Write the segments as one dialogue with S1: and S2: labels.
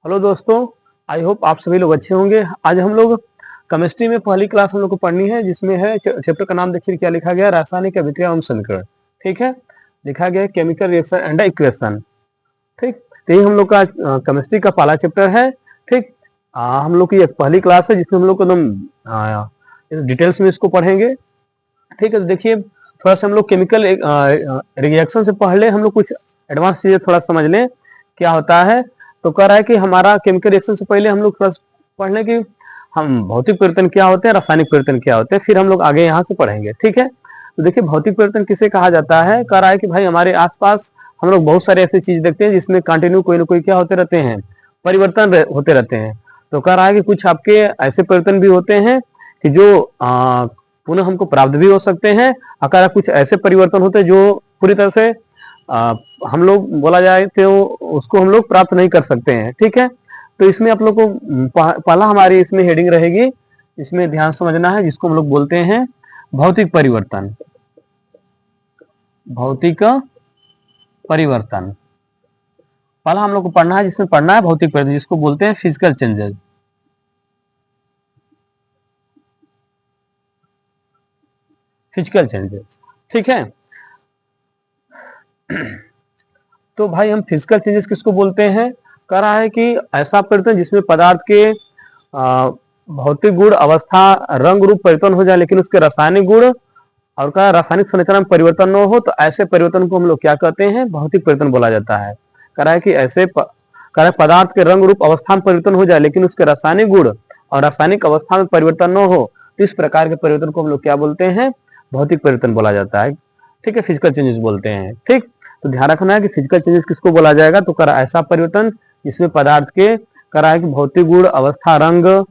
S1: Hello दोस्तों, I hope आप सभी लोग अच्छे होंगे। आज हम लोग केमिस्ट्री में पहली क्लास हम लोग को पढ़नी है, जिसमें है चैप्टर का नाम देखिए क्या लिखा गया है, रासायनिक अभिक्रिया एवं समीकरण। ठीक है, लिखा गया है केमिकल रिएक्शन एंड इक्वेशन। ठीक, तो ये हम लोग का केमिस्ट्री का पहला चैप्टर है। ठीक, हम लोग की एक पहली क्लास है जिसमें हम लोग एकदम डिटेल्स में इसको पढ़ेंगे। ठीक है, तो देखिए थोड़ा सा हम लोग केमिकल रिएक्शन से पहले हम लोग कुछ एडवांस चीजें थोड़ा समझ लें क्या होता है। तो कह रहा है कि हमारा केमिकल रिएक्शन से पहले हम लोग थोड़ा पढ़ लें कि हम भौतिक परिवर्तन क्या होते हैं, रासायनिक परिवर्तन क्या होते हैं, फिर हम लोग आगे यहाँ से पढ़ेंगे। ठीक है, तो देखिए भौतिक परिवर्तन किसे कहा जाता है। कह रहा है कि भाई हमारे आसपास हम लोग बहुत सारे ऐसी चीज देखते हैं जिसमें कंटिन्यू कोई ना कोई क्या होते रहते हैं, परिवर्तन होते रहते हैं। तो कह रहा है कि कुछ आपके ऐसे परिवर्तन भी होते हैं कि जो पुनः हमको प्राप्त भी हो सकते हैं। अगर कुछ ऐसे परिवर्तन होते हैं जो पूरी तरह से हम लोग बोला जाए तो उसको हम लोग प्राप्त नहीं कर सकते हैं। ठीक है, तो इसमें आप लोग को पहला हमारी इसमें हेडिंग रहेगी, इसमें ध्यान समझना है, जिसको हम लोग बोलते हैं भौतिक परिवर्तन। भौतिक परिवर्तन पहला हम लोग को पढ़ना है, जिसमें पढ़ना है भौतिक परिवर्तन, जिसको बोलते हैं फिजिकल चेंजेस। फिजिकल चेंजेस, ठीक है। तो भाई हम फिजिकल चेंजेस किसको बोलते हैं। कह रहा है कि ऐसा परिवर्तन जिसमें पदार्थ के भौतिक गुण, अवस्था, रंग, रूप परिवर्तन हो जाए, लेकिन उसके रासायनिक गुण और का रासायनिक संरचना में परिवर्तन न हो, तो ऐसे परिवर्तन को हम लोग क्या कहते हैं, भौतिक परिवर्तन बोला जाता है। कह रहा है कि ऐसे पदार्थ के रंग, रूप, अवस्था में परिवर्तन हो जाए, लेकिन उसके रासायनिक गुण और रासायनिक अवस्था में परिवर्तन न हो, तो इस प्रकार के परिवर्तन को हम लोग क्या बोलते हैं, भौतिक परिवर्तन बोला जाता है। ठीक है, फिजिकल चेंजेस बोलते हैं। ठीक, तो ध्यान रखना है कि फिजिकल चेंजेस किसको बोला जाएगा। तो करा ऐसा परिवर्तन जिसमें पदार्थ के करा है कि भौतिक गुण, अवस्था, रंग,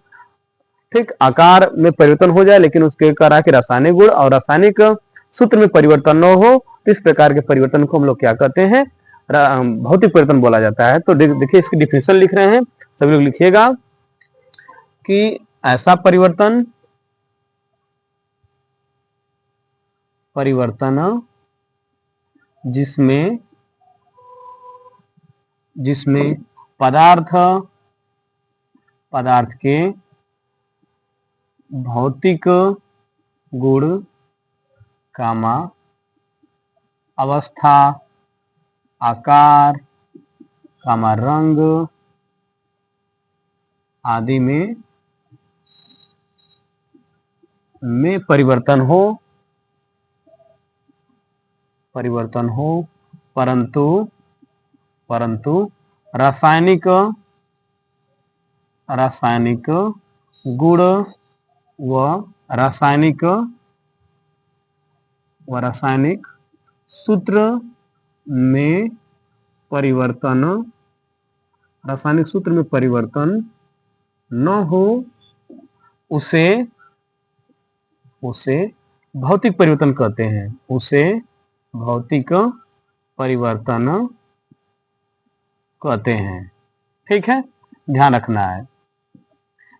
S1: ठीक, आकार में परिवर्तन हो जाए, लेकिन उसके करा कि रासायनिक गुण और रासायनिक सूत्र में परिवर्तन न हो, तो इस प्रकार के परिवर्तन को हम लोग क्या कहते हैं, भौतिक परिवर्तन बोला जाता है। तो देखिए इसकी डिफिनेशन लिख रहे हैं, सभी लोग लिखिएगा कि ऐसा परिवर्तन जिसमें पदार्थ के भौतिक गुण, कामा, अवस्था, आकार, कामा, रंग आदि में परिवर्तन हो, परंतु रासायनिक गुण व रासायनिक सूत्र में परिवर्तन न हो, उसे भौतिक परिवर्तन कहते हैं। उसे भौतिक परिवर्तन कहते हैं। ठीक है, ध्यान रखना है,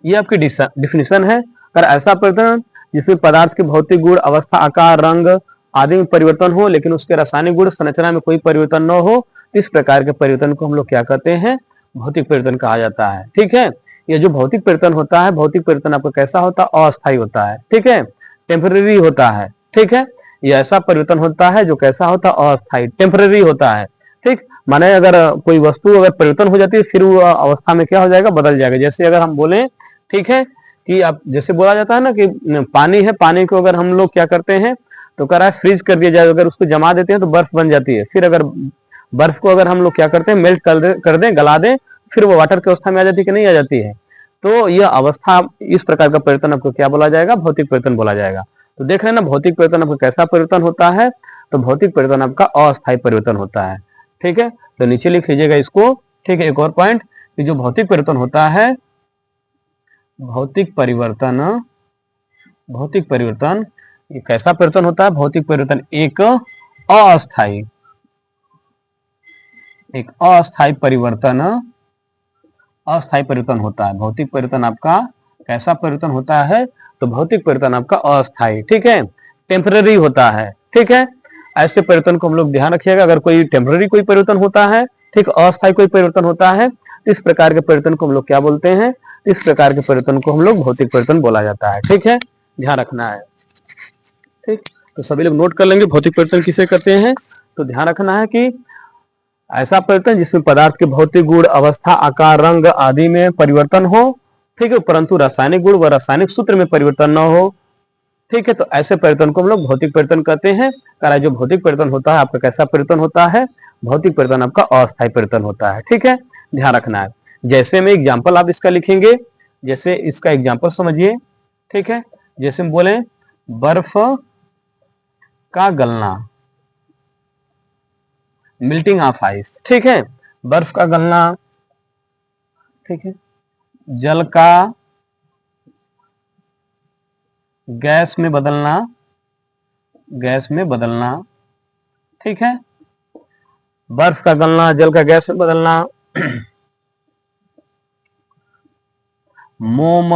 S1: ये आपकी डिफिनेशन है। अगर ऐसा परिवर्तन जिसमें पदार्थ के भौतिक गुण, अवस्था, आकार, रंग आदि में परिवर्तन हो, लेकिन उसके रासायनिक गुण, संरचना में कोई परिवर्तन न हो, इस प्रकार के परिवर्तन को हम लोग क्या कहते हैं, भौतिक परिवर्तन कहा जाता है। ठीक है, ये जो भौतिक परिवर्तन होता है, भौतिक परिवर्तन आपका कैसा होता है, अस्थायी होता है। ठीक है, टेम्पररी होता है। ठीक है, ये ऐसा परिवर्तन होता है जो कैसा होता है, अस्थायी, टेम्पररी होता है। ठीक, माने अगर कोई वस्तु अगर परिवर्तन हो जाती है, फिर वो अवस्था में क्या हो जाएगा, बदल जाएगा। जैसे अगर हम बोले, ठीक है, कि अब जैसे बोला जाता है ना कि पानी है, पानी को अगर हम लोग क्या करते हैं, तो कह रहा है फ्रीज कर दिया जाए, अगर उसको जमा देते हैं तो बर्फ बन जाती है। फिर अगर बर्फ को अगर हम लोग क्या करते हैं, मेल्ट कर दें, गला दें, फिर वो वाटर की अवस्था में आ जाती है कि नहीं आ जाती है। तो यह अवस्था, इस प्रकार का परिवर्तन आपको क्या बोला जाएगा, भौतिक परिवर्तन बोला जाएगा। तो देख रहे हैं ना, भौतिक परिवर्तन आपका कैसा परिवर्तन होता है, तो भौतिक परिवर्तन आपका अस्थायी परिवर्तन होता है। ठीक है, तो नीचे लिख लीजिएगा इसको। ठीक है, एक और पॉइंट कि जो भौतिक परिवर्तन होता है, भौतिक परिवर्तन ये कैसा परिवर्तन होता है, भौतिक परिवर्तन एक अस्थायी परिवर्तन होता है। भौतिक परिवर्तन आपका कैसा परिवर्तन होता है, तो भौतिक परिवर्तन आपका अस्थायी, ठीक है, टेम्पररी होता है। ठीक है, ऐसे परिवर्तन को हम लोग ध्यान रखिएगा। अगर कोई टेम्पररी कोई परिवर्तन होता है, ठीक, अस्थायी कोई परिवर्तन होता है, तो इस प्रकार के परिवर्तन को हम लोग क्या बोलते हैं, इस प्रकार के परिवर्तन को हम लोग भौतिक परिवर्तन बोला जाता है। ठीक है, ध्यान रखना है। ठीक, तो सभी लोग नोट कर लेंगे भौतिक परिवर्तन किसे कहते हैं। तो ध्यान रखना है कि ऐसा परिवर्तन जिसमें पदार्थ के भौतिक गुण, अवस्था, आकार, रंग आदि में परिवर्तन हो, ठीक है, परंतु रासायनिक गुण व रासायनिक सूत्र में परिवर्तन न हो। ठीक है, तो ऐसे परिवर्तन को हम लोग भौतिक परिवर्तन कहते हैं। जो भौतिक परिवर्तन होता है आपका कैसा परिवर्तन होता है, भौतिक परिवर्तन आपका अस्थायी परिवर्तन होता है। ठीक है, ध्यान रखना है। जैसे में एग्जाम्पल आप इसका लिखेंगे, जैसे इसका एग्जाम्पल समझिए। ठीक है, जैसे हम बोले बर्फ का गलना, मेल्टिंग ऑफ आइस। ठीक है, बर्फ का गलना, ठीक है, जल का गैस में बदलना, गैस में बदलना। ठीक है, बर्फ का गलना, जल का गैस में बदलना। मोम,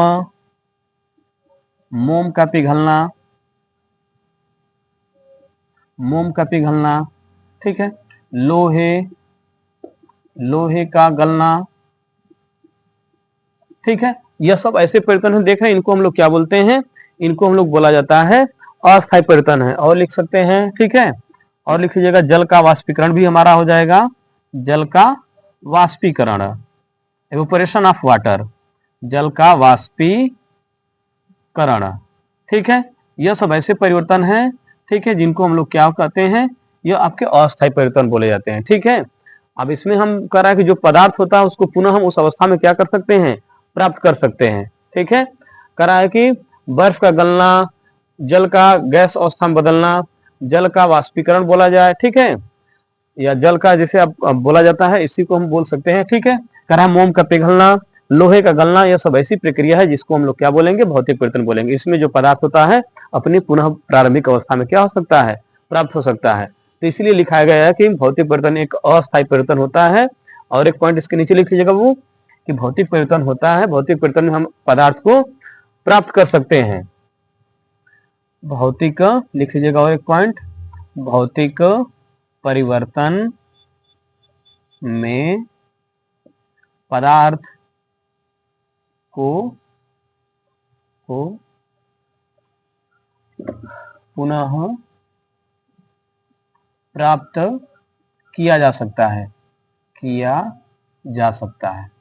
S1: मोम का पिघलना, मोम का पिघलना। ठीक है, लोहे, लोहे का गलना। ठीक है, यह सब ऐसे परिवर्तन हम देख रहे हैं, इनको हम लोग क्या बोलते हैं, इनको हम लोग बोला जाता है अस्थायी परिवर्तन है। और लिख सकते हैं, ठीक है, और लिख लीजिएगा जल का वाष्पीकरण भी हमारा हो जाएगा, जल का वाष्पीकरण, इवेपोरेशन ऑफ वाटर, जल का वाष्पीकरण। ठीक है, यह सब ऐसे परिवर्तन हैं, ठीक है, जिनको हम लोग क्या कहते हैं, यह आपके अस्थायी परिवर्तन बोले जाते हैं। ठीक है, अब इसमें हम कह रहा है कि जो पदार्थ होता है उसको पुनः हम उस अवस्था में क्या कर सकते हैं, प्राप्त कर सकते हैं। ठीक है, कह रहा है कि बर्फ का गलना, जल का गैस अवस्था में बदलना, जल का वाष्पीकरण बोला जाए। ठीक है, या जल का जैसे अब बोला जाता है, इसी को हम बोल सकते हैं। ठीक है, कह रहा है मोम का पिघलना, लोहे का गलना, यह सब ऐसी प्रक्रिया है जिसको हम लोग क्या बोलेंगे, भौतिक परिवर्तन बोलेंगे। इसमें जो पदार्थ होता है अपनी पुनः प्रारंभिक अवस्था में क्या हो सकता है, प्राप्त हो सकता है। तो इसलिए लिखा गया है कि भौतिक परिवर्तन एक अस्थायी परिवर्तन होता है। और एक पॉइंट इसके नीचे लिख लीजिएगा वो कि भौतिक परिवर्तन होता है, भौतिक परिवर्तन में हम पदार्थ को प्राप्त कर सकते हैं। भौतिक लिख लीजिएगा, और एक पॉइंट, भौतिक परिवर्तन में पदार्थ को पुनः प्राप्त किया जा सकता है, किया जा सकता है।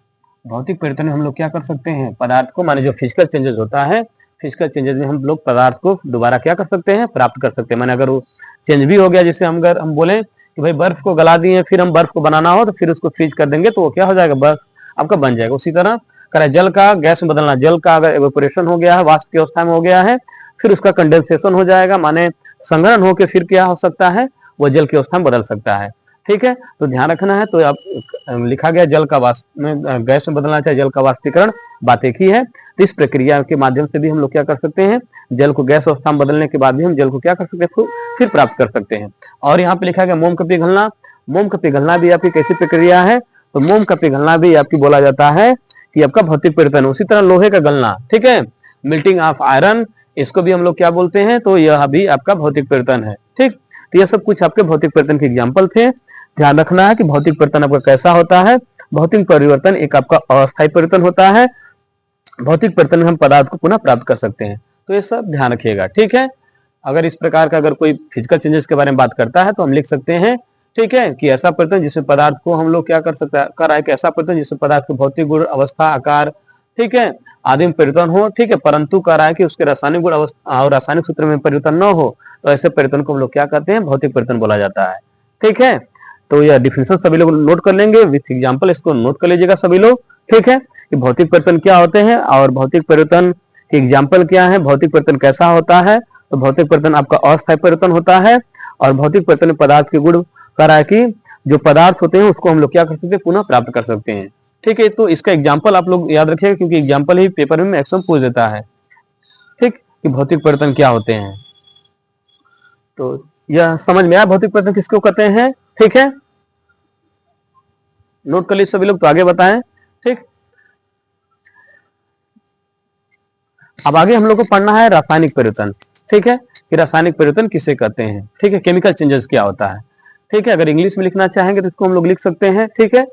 S1: भौतिक परिवर्तन में हम लोग क्या कर सकते हैं, पदार्थ को, माने जो फिजिकल चेंजेस होता है, फिजिकल चेंजेस में हम लोग पदार्थ को दोबारा क्या कर सकते हैं, प्राप्त कर सकते हैं। माने अगर वो चेंज भी हो गया, जैसे हम अगर हम बोले कि भाई बर्फ को गला दिए, फिर हम बर्फ को बनाना हो तो फिर उसको फ्रीज कर देंगे, तो वो क्या हो जाएगा, बर्फ आपका बन जाएगा। उसी तरह करें जल का गैस में बदलना, जल का अगर एवेपोरेशन हो गया है, वाष्प की अवस्था में हो गया है, फिर उसका कंडेंसेशन हो जाएगा, माने संघनन होकर फिर क्या हो सकता है, वो जल की अवस्था में बदल सकता है। ठीक है, तो ध्यान रखना है। तो आप लिखा गया जल का वाष्प में गैस में बदलना चाहे जल का वाष्पीकरण, बात एक ही है। तो इस प्रक्रिया के माध्यम से भी हम लोग क्या कर सकते हैं, जल को गैस अवस्था में बदलने के बाद भी हम जल को क्या कर सकते हैं, फिर प्राप्त कर सकते हैं। और यहाँ पे लिखा गया मोम का पिघलना, मोम का पिघलना भी आपकी कैसी प्रक्रिया है, तो मोम का पिघलना भी आपकी बोला जाता है कि आपका भौतिक परिवर्तन। उसी तरह लोहे का गलना, ठीक है, मेल्टिंग ऑफ आयरन, इसको भी हम लोग क्या बोलते हैं, तो यह भी आपका भौतिक परिवर्तन है। ठीक, तो यह सब कुछ आपके भौतिक परिवर्तन के एग्जाम्पल थे। ध्यान रखना है कि भौतिक परिवर्तन आपका कैसा होता है। भौतिक परिवर्तन एक आपका अस्थायी परिवर्तन होता है। भौतिक परिवर्तन में हम पदार्थ को पुनः प्राप्त कर सकते हैं। तो ये सब ध्यान रखिएगा। ठीक है, अगर इस प्रकार का अगर कोई फिजिकल चेंजेस के बारे में बात करता है तो हम लिख सकते हैं, ठीक है, कि ऐसा परिवर्तन जिसमें पदार्थ को हम लोग क्या कर सकते हैं, कर रहा है कि ऐसा परिवर्तन जिसमें पदार्थ के भौतिक गुण, अवस्था, आकार, ठीक है, आदि में परिवर्तन हो। ठीक है, परंतु कह रहा है कि उसके रासायनिक गुण अवस्था और रासायनिक सूत्र में परिवर्तन न हो, तो ऐसे परिवर्तन को हम लोग क्या कहते हैं, भौतिक परिवर्तन बोला जाता है। ठीक है, तो यह डिफिनेशन सभी लोग नोट कर लेंगे विथ एग्जाम्पल, इसको नोट कर लीजिएगा सभी लोग। ठीक है, कि भौतिक परिवर्तन क्या होते हैं और भौतिक परिवर्तन के एग्जाम्पल क्या है, भौतिक परिवर्तन कैसा होता है। तो भौतिक परिवर्तन आपका अस्थायी परिवर्तन होता है, और भौतिक परिवर्तन में पदार्थ के गुण कह रहा है कि जो पदार्थ होते हैं उसको हम लोग क्या कर सकते हैं, पुनः प्राप्त कर सकते हैं। ठीक है, तो इसका एग्जाम्पल आप लोग याद रखिएगा, क्योंकि एग्जाम्पल ही पेपर में मैक्सिमम पूछ देता है। ठीक, कि भौतिक परिवर्तन क्या होते हैं। तो यह समझ में आया भौतिक परिवर्तन किसको कहते हैं। ठीक है, नोट कर लीजिए सभी लोग, तो आगे बताएं। ठीक, अब आगे हम लोग को पढ़ना है रासायनिक परिवर्तन। ठीक है, कि रासायनिक परिवर्तन किसे कहते हैं। ठीक है, केमिकल चेंजेस क्या होता है। ठीक है, अगर इंग्लिश में लिखना चाहेंगे तो इसको हम लोग लिख सकते हैं। ठीक है,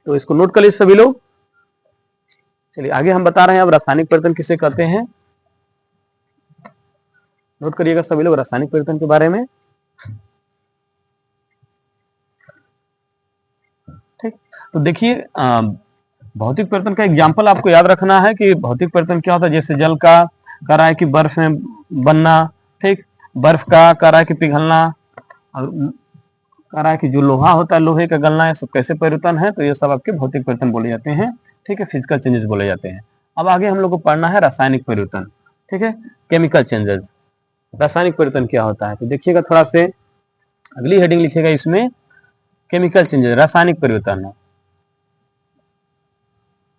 S1: तो इसको नोट कर लीजिए सभी लोग। चलिए आगे हम बता रहे हैं अब रासायनिक परिवर्तन किसे कहते हैं। नोट करिएगा सभी लोग रासायनिक परिवर्तन के बारे में। ठीक, तो देखिए भौतिक परिवर्तन का एग्जाम्पल आपको याद रखना है कि भौतिक परिवर्तन क्या होता है। जैसे जल का कह रहा है कि बर्फ में बनना, ठीक, बर्फ का कह रहा है कि पिघलना, और कह रहा है कि जो लोहा होता है लोहे का गलना, ये सब कैसे परिवर्तन है। तो ये सब आपके भौतिक परिवर्तन बोले जाते हैं, ठीक है, फिजिकल चेंजेस बोले जाते हैं। अब आगे हम लोग को पढ़ना है रासायनिक परिवर्तन, ठीक है, केमिकल चेंजेस। रासायनिक परिवर्तन क्या होता है, तो देखिएगा थोड़ा से अगली हेडिंग लिखिएगा इसमें, केमिकल चेंजेस, रासायनिक परिवर्तन,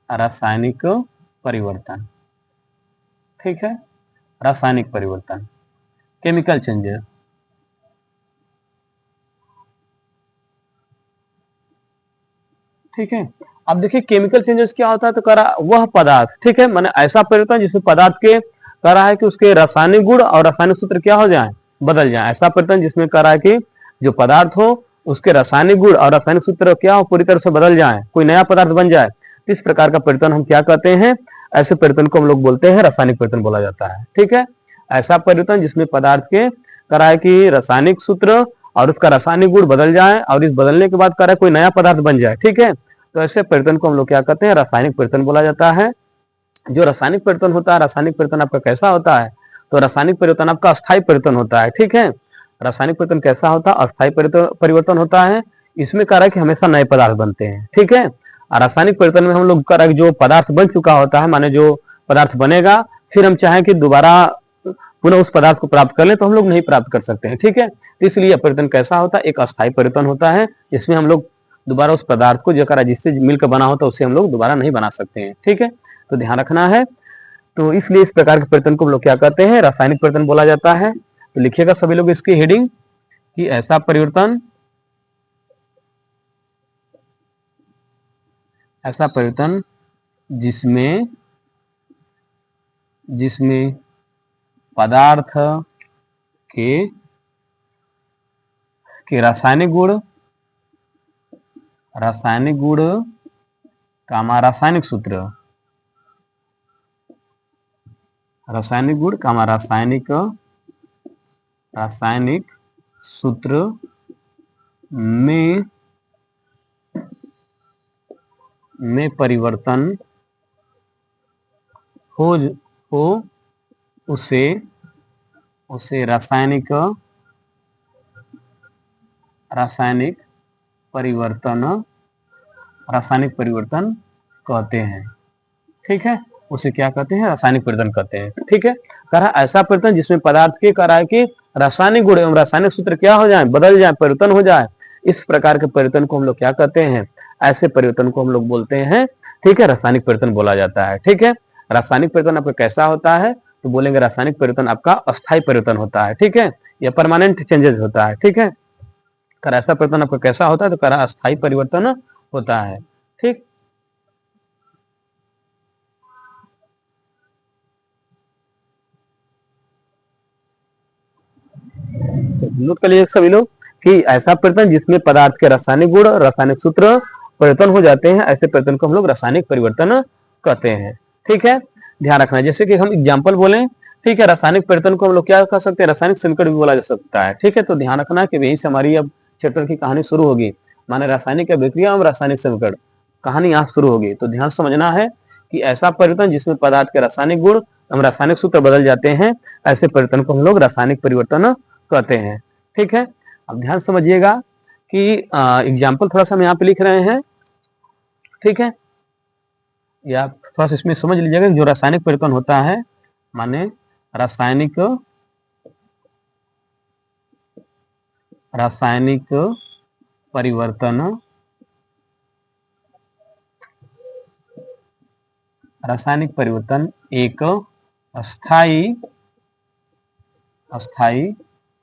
S1: रासायनिक परिवर्तन, ठीक है, रासायनिक परिवर्तन, केमिकल चेंजेस। ठीक है, अब देखिए केमिकल चेंजेस क्या होता है, तो करा वह पदार्थ, ठीक है, माने ऐसा परिवर्तन जिसमें पदार्थ के कह रहा है कि उसके रासायनिक गुण और रासायनिक सूत्र क्या हो जाए, बदल जाए। ऐसा परिवर्तन जिसमें कह रहा है कि जो पदार्थ हो उसके रासायनिक गुण और रासायनिक सूत्र क्या हो, पूरी तरह से बदल जाए, कोई नया पदार्थ बन जाए। इस प्रकार का परिवर्तन हम क्या कहते हैं, ऐसे परिवर्तन को हम लोग बोलते हैं रासायनिक परिवर्तन बोला जाता है। ठीक है, ऐसा परिवर्तन जिसमें पदार्थ के कह रहा है कि रासायनिक सूत्र और उसका रासायनिक गुण बदल जाए, और इस बदलने के बाद कह रहा है कोई नया पदार्थ बन जाए। ठीक है, तो ऐसे परिवर्तन को हम लोग क्या कहते हैं, रासायनिक परिवर्तन बोला जाता है। जो रासायनिक परिवर्तन होता है, रासायनिक परिवर्तन आपका कैसा होता है, तो रासायनिक परिवर्तन आपका अस्थायी परिवर्तन होता है। ठीक है, रासायनिक परिवर्तन कैसा होता है, अस्थायी परिवर्तन होता है। इसमें कह रहा है कि हमेशा नए पदार्थ बनते हैं। ठीक है, रासायनिक परिवर्तन में हम लोग कह रहा है जो पदार्थ बन चुका होता है, माने जो पदार्थ बनेगा, फिर हम चाहें कि दोबारा पुनः उस पदार्थ को प्राप्त कर ले तो हम लोग नहीं प्राप्त कर सकते हैं। ठीक है, इसलिए परिवर्तन कैसा होता है, एक अस्थायी परिवर्तन होता है, इसमें हम लोग दोबारा उस पदार्थ को जो करा जिससे मिलकर बना होता है उससे हम लोग दोबारा नहीं बना सकते हैं। ठीक है, तो ध्यान रखना है। तो इसलिए इस प्रकार के परिवर्तन को हम लोग क्या कहते हैं, रासायनिक परिवर्तन बोला जाता है। तो लिखिएगा सभी लोग इसकी हेडिंग कि ऐसा परिवर्तन, ऐसा परिवर्तन जिसमें जिसमें पदार्थ के रासायनिक गुण कामा रासायनिक सूत्र, रासायनिक गुण कामा रासायनिक सूत्र में परिवर्तन हो उसे रासायनिक परिवर्तन कहते हैं। ठीक है, उसे क्या कहते हैं, रासायनिक परिवर्तन कहते हैं। ठीक है, कह रहा ऐसा परिवर्तन जिसमें पदार्थ के कह रहा है कि रासायनिक गुण एवं रासायनिक सूत्र क्या हो जाए, बदल जाए, परिवर्तन हो जाए। इस प्रकार के परिवर्तन को हम लोग क्या कहते हैं, ऐसे परिवर्तन को हम लोग बोलते हैं, ठीक है, रासायनिक परिवर्तन बोला जाता है। ठीक है, रासायनिक परिवर्तन आपका कैसा होता है, तो बोलेंगे रासायनिक परिवर्तन आपका अस्थायी परिवर्तन होता है। ठीक है, यह परमानेंट चेंजेस होता है। ठीक है, कर ऐसा परिवर्तन आपका कैसा होता है, तो कर अस्थायी परिवर्तन होता है। ठीक, नोट कर लीजिए सभी लोग कि ऐसा परिवर्तन जिसमें पदार्थ के रासायनिक गुण और रासायनिक सूत्र परिवर्तन हो जाते हैं, ऐसे परिवर्तन को हम लोग रासायनिक परिवर्तन कहते हैं। ठीक है, ध्यान रखना, जैसे कि हम एग्जाम्पल बोले, ठीक है, रासायनिक परिवर्तन को हम लोग क्या कह सकते हैं, रासायनिक संकट भी बोला जा सकता है। ठीक है, तो ध्यान रखना कि यहीं से हमारी अब चैप्टर की कहानी शुरू होगी, माने रासायनिक अभिक्रिया और रासायनिक संकट, कहानी यहाँ शुरू होगी। तो ध्यान समझना है कि ऐसा परिवर्तन जिसमें पदार्थ के रासायनिक गुण एवं रासायनिक सूत्र बदल जाते हैं, ऐसे परिवर्तन को हम लोग रासायनिक परिवर्तन कहते हैं। ठीक है, अब ध्यान समझिएगा कि एग्जाम्पल थोड़ा सा हम यहाँ पे लिख रहे हैं। ठीक है, या थोड़ा सा इसमें समझ लीजिएगा जो रासायनिक परिवर्तन होता है, माने रासायनिक परिवर्तन, रासायनिक परिवर्तन एक अस्थाई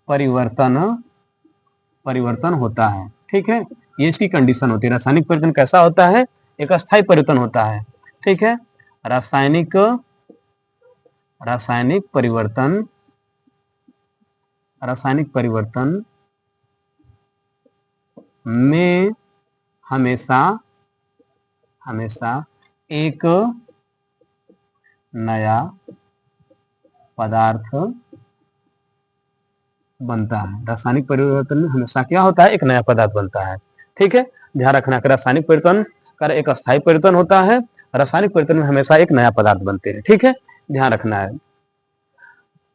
S1: परिवर्तन होता है। ठीक है, ये इसकी कंडीशन होती है। रासायनिक परिवर्तन कैसा होता है, एक अस्थाई परिवर्तन होता है। ठीक है, रासायनिक परिवर्तन में हमेशा हमेशा एक नया पदार्थ बनता है। रासायनिक परिवर्तन में हमेशा क्या होता है, एक नया पदार्थ बनता है। ठीक है, ध्यान रखना कि रासायनिक परिवर्तन का एक अस्थायी परिवर्तन होता है, रासायनिक परिवर्तन में हमेशा एक नया पदार्थ बनते हैं। ठीक है, ध्यान रखना है।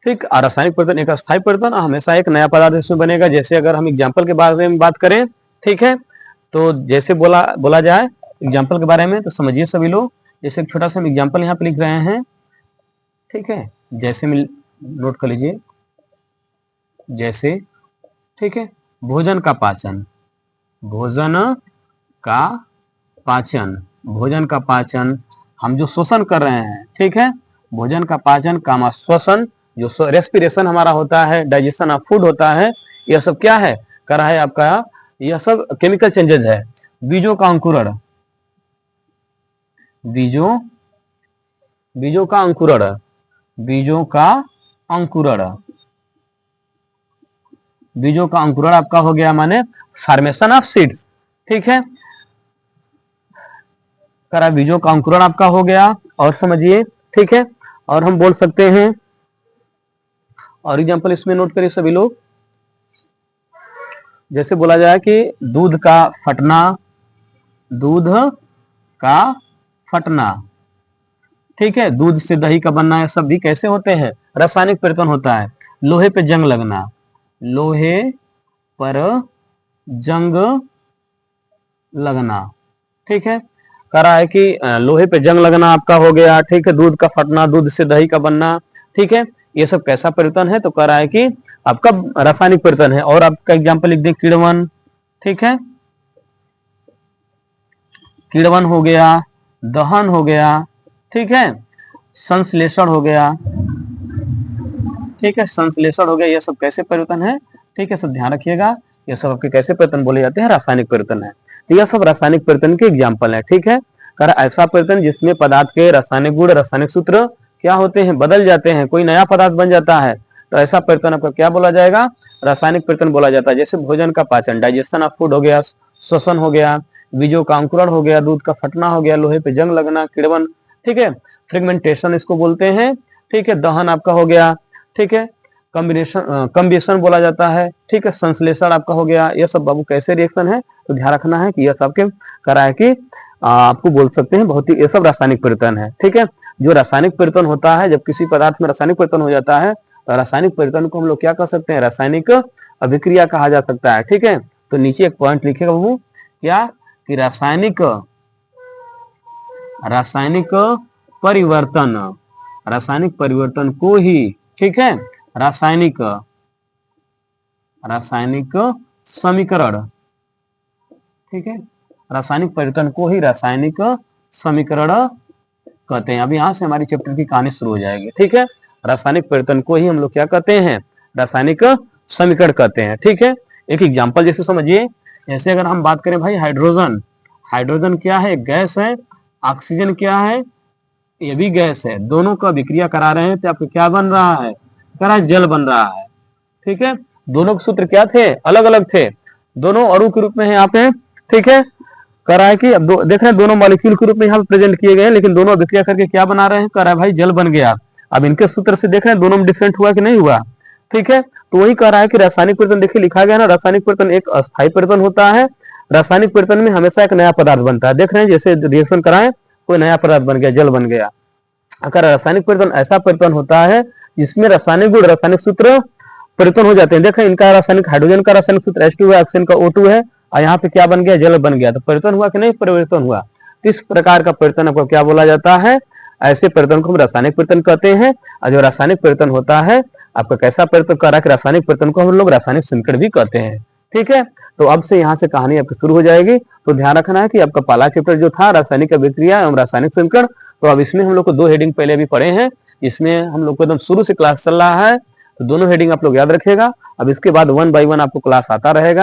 S1: ठीक, और रासायनिक परिवर्तन एक अस्थायी परिवर्तन हमेशा एक नया पदार्थ इसमें बनेगा। जैसे अगर हम एग्जाम्पल के बारे में बात करें, ठीक है, तो जैसे बोला जाए एग्जाम्पल के बारे में, तो समझिए सभी लोग। जैसे एक छोटा सा हम एग्जाम्पल यहाँ पे लिख रहे हैं। ठीक है, जैसे नोट कर लीजिए, जैसे, ठीक है, भोजन का पाचन, भोजन का पाचन, भोजन का पाचन, हम जो शोषण कर रहे हैं, ठीक है, भोजन का पाचन कामा श्वसन, जो रेस्पिरेशन हमारा होता है, डाइजेशन ऑफ फूड होता है, यह सब क्या है, कर रहा है आपका, यह सब केमिकल चेंजेस है। बीजों का अंकुरण, बीजों का अंकुरण, बीजों का अंकुरण, बीजों का अंकुरण आपका हो गया माने फॉर्मेशन ऑफ सीड्स। ठीक है, करा बीजों का अंकुरण आपका हो गया। और समझिए, ठीक है, और हम बोल सकते हैं, और एग्जाम्पल इसमें नोट करिए सभी लोग। जैसे बोला जाए कि दूध का फटना, दूध का फटना, ठीक है, दूध से दही का बनना, है सब भी कैसे होते हैं, रासायनिक परिवर्तन होता है। लोहे पे जंग लगना, लोहे पर जंग लगना, ठीक है, करा है कि लोहे पे जंग लगना आपका हो गया। ठीक है, दूध का फटना, दूध से दही का बनना, ठीक है, ये सब कैसा परिवर्तन है, तो कह रहा है कि आपका रासायनिक परिवर्तन है। और आपका एग्जाम्पल लिख दे, किण्वन, ठीक है, किण्वन हो गया, दहन हो गया, ठीक है, संश्लेषण हो गया, ठीक है, संश्लेषण हो गया, ये सब कैसे परिवर्तन है। ठीक है, सब ध्यान रखिएगा, ये सब आपके कैसे परिवर्तन बोले जाते हैं, रासायनिक परिवर्तन है। तो यह सब रासायनिक परिवर्तन के एग्जाम्पल है। ठीक है, ऐसा परिवर्तन जिसमें पदार्थ के रासायनिक गुण, रासायनिक सूत्र क्या होते हैं, बदल जाते हैं, कोई नया पदार्थ बन जाता है, तो ऐसा परिवर्तन आपका क्या बोला जाएगा, रासायनिक परिवर्तन बोला जाता है। जैसे भोजन का पाचन, डाइजेशन ऑफ फूड हो गया, श्वसन हो गया, बीजों का अंकुरण हो गया, दूध का फटना हो गया, लोहे पे जंग लगना, किण्वन, ठीक है, फ्रेगमेंटेशन इसको बोलते हैं। ठीक है, दहन आपका हो गया, ठीक है, कम्बिनेशन बोला जाता है। ठीक है, संश्लेषण आपका हो गया। यह सब बाबू कैसे रिएक्शन है, तो ध्यान रखना है कि यह सब के करा है कि आपको बोल सकते हैं बहुत ही, ये सब रासायनिक परिवर्तन है। ठीक है, जो रासायनिक परिवर्तन होता है, जब किसी पदार्थ में रासायनिक परिवर्तन हो जाता है, तो रासायनिक परिवर्तन को हम लोग क्या कर सकते हैं, रासायनिक अभिक्रिया कहा जा सकता है। ठीक है, तो नीचे एक पॉइंट लिखेगा बाबू, क्या कि रासायनिक परिवर्तन, रासायनिक परिवर्तन को ही, ठीक है, रासायनिक समीकरण, ठीक है, रासायनिक परिवर्तन को ही रासायनिक समीकरण कहते हैं। अब यहां से हमारी चैप्टर की कहानी शुरू हो जाएगी। ठीक है, रासायनिक परिवर्तन को ही हम लोग क्या कहते हैं, रासायनिक समीकरण कहते हैं। ठीक है, एक एग्जांपल जैसे समझिए, जैसे अगर हम बात करें भाई हाइड्रोजन, हाइड्रोजन क्या है, गैस है, ऑक्सीजन क्या है, ये भी गैस है, दोनों का विक्रिया करा रहे हैं, तो आपको क्या बन रहा है, करा जल बन रहा है। ठीक है, दोनों के सूत्र क्या थे, अलग अलग थे, दोनों अणु के रूप में है यहाँ पे। ठीक है, कह रहा है कि अब देख रहे हैं दोनों मॉलिक्यूल के रूप में यहाँ पे प्रेजेंट किए गए हैं, लेकिन दोनों अभिक्रिया करके क्या बना रहे हैं, कह रहा है भाई जल बन गया। अब इनके सूत्र से देख रहे हैं दोनों में डिफरेंट हुआ कि नहीं हुआ। ठीक है, तो वही कह रहा है कि रासायनिक परिवर्तन, देखिए लिखा गया ना, रासायनिक परिवर्तन एक अस्थायी परिवर्तन होता है, रासायनिक परिवर्तन में हमेशा एक नया पदार्थ बनता है। देख रहे हैं जैसे रिएक्शन कराएं, कोई नया पदार्थ बन गया, जल बन गया। अगर रासायनिक परिवर्तन ऐसा परिवर्तन होता है जिसमें रासायनिक गुण, रासायनिक सूत्र परिवर्तन हो जाते हैं। देखें इनका रासायनिक, हाइड्रोजन का रासायनिक सूत्र H2 है, ऑक्सीजन का O2 है, और यहाँ पे क्या बन गया, जल बन गया। तो परिवर्तन हुआ कि नहीं, परिवर्तन हुआ। इस प्रकार का परिवर्तन आपको क्या बोला जाता है, ऐसे परिवर्तन को हम रासायनिक परिवर्तन कहते हैं। और जो रासायनिक परिवर्तन होता है आपका कैसा परिवर्तन कर रहा है, रासायनिक परिवर्तन को हम लोग रासायनिक समीकरण भी कहते हैं। ठीक है, तो अब से यहाँ से कहानी आपकी शुरू हो जाएगी। तो ध्यान रखना है कि आपका पहला चैप्टर जो था रासायनिक अभिक्रिया एवं रासायनिक समीकरण, तो अब इसमें हम लोग को 2 हेडिंग पहले भी पढ़े हैं, इसमें हम लोग को एकदम शुरू से क्लास चल रहा है, तो दोनों हेडिंग आप लोग याद रखिएगा। अब इसके बाद 1 बाय 1 आपको क्लास आता रहेगा।